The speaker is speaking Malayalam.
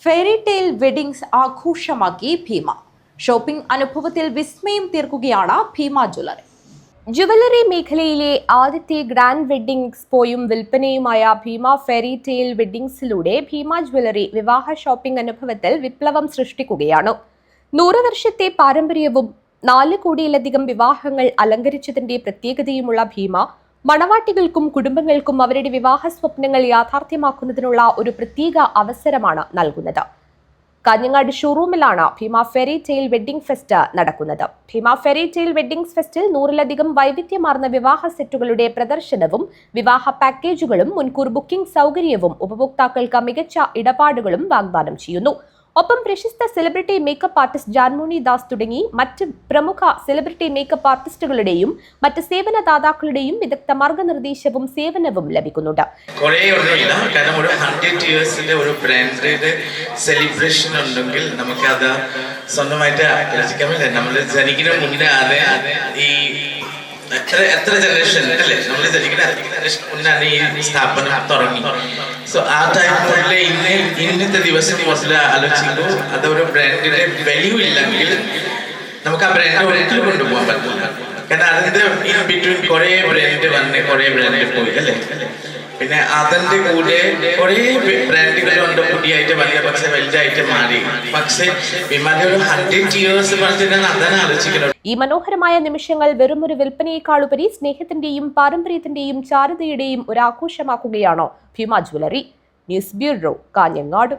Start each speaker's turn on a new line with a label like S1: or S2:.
S1: ഫെയറിടെയിൽ വെഡിങ്സ് ആഘോഷമാക്കി ഭീമ. ഷോപ്പിംഗ് അനുഭവത്തിൽ വിസ്മയം തീർക്കുകയാണ് ഭീമ ജ്വല്ലറി. ജുവലറി മേഖലയിലെ ആദ്യത്തെ ഗ്രാൻഡ് വെഡ്ഡിംഗ് എക്സ്പോയും വിൽപ്പനയുമായ ഭീമ ഫെയറിടെയിൽ വെഡ്ഡിങ്സിലൂടെ ഭീമ ജ്വല്ലറി വിവാഹ ഷോപ്പിംഗ് അനുഭവത്തിൽ വിപ്ലവം സൃഷ്ടിക്കുകയാണ്. 100 വർഷത്തെ പാരമ്പര്യവും 4 കോടിയിലധികം വിവാഹങ്ങൾ അലങ്കരിച്ചതിന്റെ പ്രത്യേകതയുമുള്ള ഭീമ മണവാട്ടികൾക്കും കുടുംബങ്ങൾക്കും അവരുടെ വിവാഹ സ്വപ്നങ്ങൾ യാഥാർത്ഥ്യമാക്കുന്നതിനുള്ള ഒരു പ്രത്യേക അവസരമാണ് നൽകുന്നത്. കാഞ്ഞങ്ങാട് ഷോറൂമിലാണ് ഭീമ ഫെയറിടെയിൽ വെഡ്ഡിംഗ് ഫെസ്റ്റ് നടക്കുന്നത്. ഭീമ ഫെയറിടെയിൽ വെഡ്ഡിംഗ് ഫെസ്റ്റിൽ 100-ലധികം വൈവിധ്യമാർന്ന വിവാഹ സെറ്റുകളുടെ പ്രദർശനവും വിവാഹ പാക്കേജുകളും മുൻകൂർ ബുക്കിംഗ് സൗകര്യവും ഉപഭോക്താക്കൾക്ക് മികച്ച ഇടപാടുകളും വാഗ്ദാനം ചെയ്യുന്നു. ഒപ്പം പ്രശസ്ത celebrity makeup artist Janmoni Das തുടങ്ങി മറ്റ് പ്രമുഖ സെലിബ്രിറ്റി മേക്കപ്പ് ആർട്ടിസ്റ്റുകളുടെയും മറ്റ് സേവനദാതാക്കളുടെയും വിദഗ്ധ മാർഗനിർദ്ദേശവും സേവനവും ലഭിക്കുന്നുണ്ട്.
S2: കാരണം ഒരു 100 ഇയേഴ്സിന്റെ ഒരു ബ്രാൻഡിന്റെ സെലിബ്രേഷൻ ഉണ്ടെങ്കിൽ നമുക്ക് അത് സ്വന്തമായിട്ട് ആചരിക്കാൻ പറ്റില്ല. നമ്മൾ ജനിക്കുന്ന മുന്നേ ഈ എത്ര ജനറേഷൻ അല്ലേ നമ്മൾ മുന്നാണ് ഈ സ്ഥാപനം തുടങ്ങി. സോ ആ ടൈമിലെ ഇന്നത്തെ ദിവസം മുതൽ ആലോചിക്കുമ്പോൾ അതൊരു ബ്രാൻഡിന്റെ വാല്യൂ ഇല്ലെങ്കിൽ നമുക്ക് ആ ബ്രാൻഡ് ഒരിക്കലും കൊണ്ടുപോകാൻ പറ്റില്ല. കാരണം അതിന്റെ ഇൻ ബിറ്റ്വീൻ കുറെ ബ്രാൻഡ് വന്ന് കുറെ ബ്രാൻഡ് പോയി അല്ലേ. പിന്നെ അതിന്റെ കൂടെ കുറെ ബ്രാൻഡുകളുണ്ട് പുതിയായിട്ട് വന്നില്ല, പക്ഷെ വലുതായിട്ട് മാറി. പക്ഷെ വിമാനം ഒരു 100 ഇയേഴ്സ് പറഞ്ഞാൽ അതാണ് ആലോചിക്കുന്നത്.
S1: ഈ മനോഹരമായ നിമിഷങ്ങൾ വെറും ഒരു വിൽപ്പനയെക്കാളുപരി സ്നേഹത്തിന്റെയും പാരമ്പര്യത്തിന്റെയും ചാരുതയുടെയും ഒരു ആഘോഷമാക്കുകയാണോ Bhima jewellery. News bureau, Kanhangad.